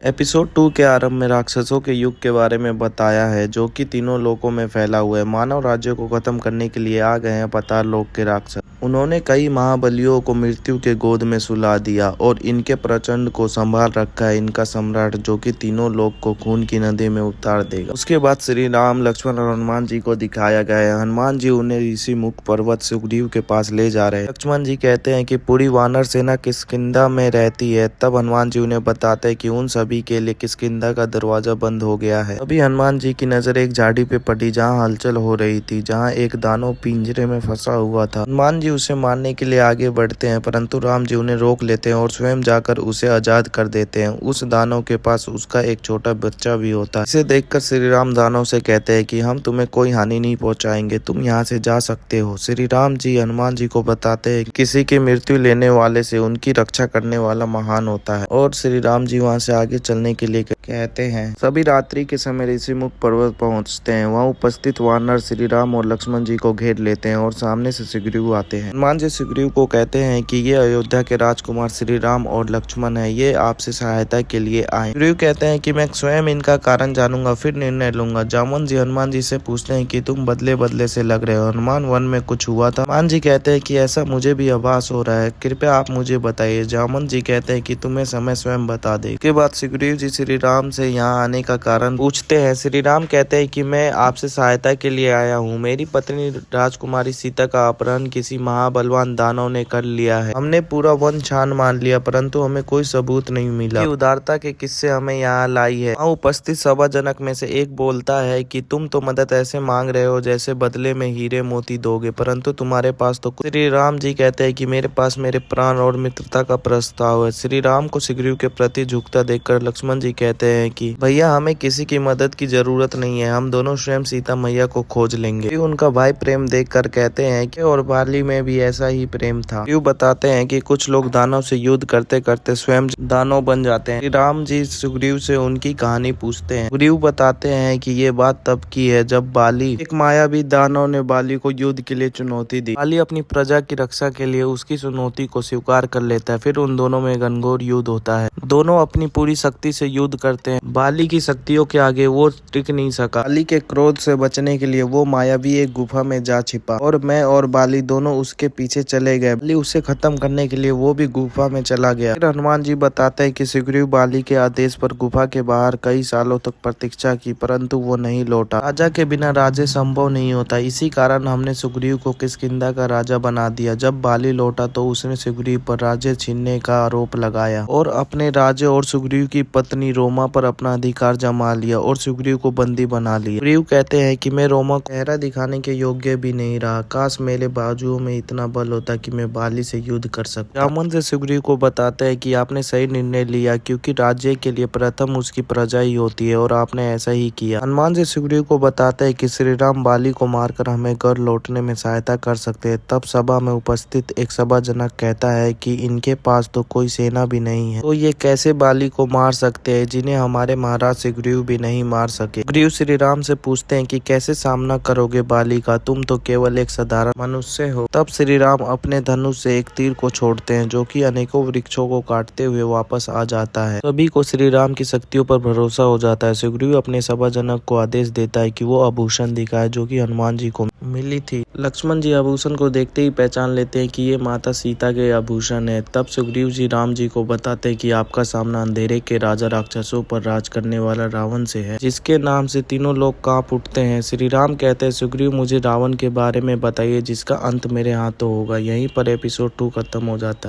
Episode 2 के आरंभ में राक्षसों के युग के बारे में बताया है जो कि तीनों लोकों में फैला हुआ है। मानव राज्य को खत्म करने के लिए आ गए हैं पाताल लोक के राक्षस। उन्होंने कई महाबलियों को मृत्यु के गोद में सुला दिया और इनके प्रचंड को संभाल रखा है इनका सम्राट, जो कि तीनों लोक को खून की नदी में उतार देगा। उसके बाद श्री राम, लक्ष्मण और हनुमान जी को दिखाया गया है। हनुमान जी उन्हें ऋषि मुख पर्वत सुग्रीव के पास ले जा रहे हैं। लक्ष्मण जी कहते हैं कि पूरी वानर सेना किष्किंधा में रहती है। तब हनुमान जी उन्हें बताते हैं कि उन सभी के लिए किष्किंधा का दरवाजा बंद हो गया है। अभी हनुमान जी की नजर एक झाड़ी पे पड़ी जहाँ हलचल हो रही थी, जहाँ एक दानव पिंजरे में फंसा हुआ था। हनुमान जी उसे मारने के लिए आगे बढ़ते हैं, परंतु राम जी उन्हें रोक लेते हैं और स्वयं जाकर उसे आजाद कर देते हैं। उस दानव के पास उसका एक छोटा बच्चा भी होता है। इसे देखकर श्री राम दानव से कहते हैं कि हम तुम्हें कोई हानि नहीं पहुंचाएंगे, तुम यहाँ से जा सकते हो। श्री राम जी हनुमान जी को बताते हैं किसी की मृत्यु लेने वाले से उनकी रक्षा करने वाला महान होता है, और श्री राम जी वहाँ से आगे चलने के लिए कहते हैं। सभी रात्रि के समय ऋषि मुख पर्वत पहुंचते हैं। वहाँ उपस्थित वानर श्री राम और लक्ष्मण जी को घेर लेते हैं और सामने से सुग्रीव आते हैं। हनुमान जी सुग्रीव को कहते हैं कि ये अयोध्या के राजकुमार श्री राम और लक्ष्मण है, ये आपसे सहायता के लिए आए। सुग्रीव कहते हैं कि मैं स्वयं इनका कारण जानूंगा, फिर निर्णय लूंगा। जामुन जी हनुमान जी से पूछते हैं कि तुम बदले बदले से लग रहे हो, हनुमान वन में कुछ हुआ था? हनुमान जी कहते हैं कि ऐसा मुझे भी आभास हो रहा है, कृपया आप मुझे बताइए। जामुन जी कहते हैं कि तुम्हें समय स्वयं बता दे। इसके बाद सुग्रीव जी श्री राम से यहाँ आने का कारण पूछते हैं। श्री राम कहते हैं कि मैं आपसे सहायता के लिए आया हूँ। मेरी पत्नी राजकुमारी सीता का अपहरण किसी महाबलवान दानव ने कर लिया है। हमने पूरा वन छान मान लिया, परंतु हमें कोई सबूत नहीं मिला। उदारता के किस्से हमें यहाँ लाई है। वहाँ उपस्थित सभा जनक में से एक बोलता है कि तुम तो मदद ऐसे मांग रहे हो जैसे बदले में हीरे मोती दोगे, परंतु तुम्हारे पास तो श्री राम जी कहते हैं कि मेरे पास मेरे प्राण और मित्रता का प्रस्ताव है। श्री राम को सुग्रीव के प्रति झुकता देखकर लक्ष्मण जी कहते हैं कि भैया हमें किसी की मदद की जरूरत नहीं है, हम दोनों स्वयं सीता मैया को खोज लेंगे। उनका भाई प्रेम देखकर कहते हैं कि और बाली में भी ऐसा ही प्रेम था। यूँ बताते हैं कि कुछ लोग दानव से युद्ध करते करते स्वयं दानव बन जाते हैं। राम जी सुग्रीव से उनकी कहानी पूछते हैं। सुग्रीव बताते हैं कि ये बात तब की है जब बाली, एक मायावी दानव ने बाली को युद्ध के लिए चुनौती दी। बाली अपनी प्रजा की रक्षा के लिए उसकी चुनौती को स्वीकार कर लेता है। फिर उन दोनों में घनघोर युद्ध होता है। दोनों अपनी पूरी शक्ति से युद्ध करते हैं। बाली की शक्तियों के आगे वो टिक नहीं सका। बाली के क्रोध से बचने के लिए वो मायावी एक गुफा में जा छिपा और मैं और बाली दोनों उसके पीछे चले गए। बाली उसे खत्म करने के लिए वो भी गुफा में चला गया। फिर हनुमान जी बताते हैं कि सुग्रीव बाली के आदेश पर गुफा के बाहर कई सालों तक प्रतीक्षा की, परंतु वो नहीं लौटा। राजा के बिना राज्य संभव नहीं होता, इसी कारण हमने सुग्रीव को किष्किंधा का राजा बना दिया। जब बाली लौटा तो उसने सुग्रीव पर राज्य छीनने का आरोप लगाया और अपने राज्य और सुग्रीव की पत्नी रोमा पर अपना अधिकार जमा लिया और सुग्रीव को बंदी बना लिया। सुग्रीव कहते हैं कि मैं रोमा को चेहरा दिखाने के योग्य भी नहीं रहा, काश मेरे बाजुओं में इतना बल होता कि मैं बाली से युद्ध कर सकता। जामुन से सुग्रीव को बताते हैं कि आपने सही निर्णय लिया, क्योंकि राज्य के लिए प्रथम उसकी प्रजा ही होती है और आपने ऐसा ही किया। हनुमान जी सुग्रीव को बताते हैं कि श्री राम बाली को मारकर हमें घर लौटने में सहायता कर सकते हैं। तब सभा में उपस्थित एक सभा जनक कहता है कि इनके पास तो कोई सेना भी नहीं है, तो ये कैसे बाली को मार सकते हैं जिन्हें हमारे महाराज सुग्रीव भी नहीं मार सके। सुग्रीव श्री राम से पूछते हैं कि कैसे सामना करोगे बाली का, तुम तो केवल एक साधारण मनुष्य हो। तब श्री राम अपने धनुष से एक तीर को छोड़ते हैं जो कि अनेकों वृक्षों को काटते हुए वापस आ जाता है। सभी को श्री राम की शक्तियों पर भरोसा हो जाता है। सुग्रीव अपने सभा जनक को आदेश देता है कि वो आभूषण दिखाए जो कि हनुमान जी को मिली थी। लक्ष्मण जी आभूषण को देखते ही पहचान लेते हैं कि ये माता सीता के आभूषण है। तब सुग्रीव जी राम जी को बताते हैं कि आपका सामना अंधेरे के राजा राक्षसों पर राज करने वाला रावण से है, जिसके नाम से तीनों लोग कांप उठते हैं। श्री राम कहते हैं सुग्रीव मुझे रावण के बारे में बताइए जिसका अंत मेरे हाथों होगा। यहीं पर एपिसोड 2 खत्म हो जाता है।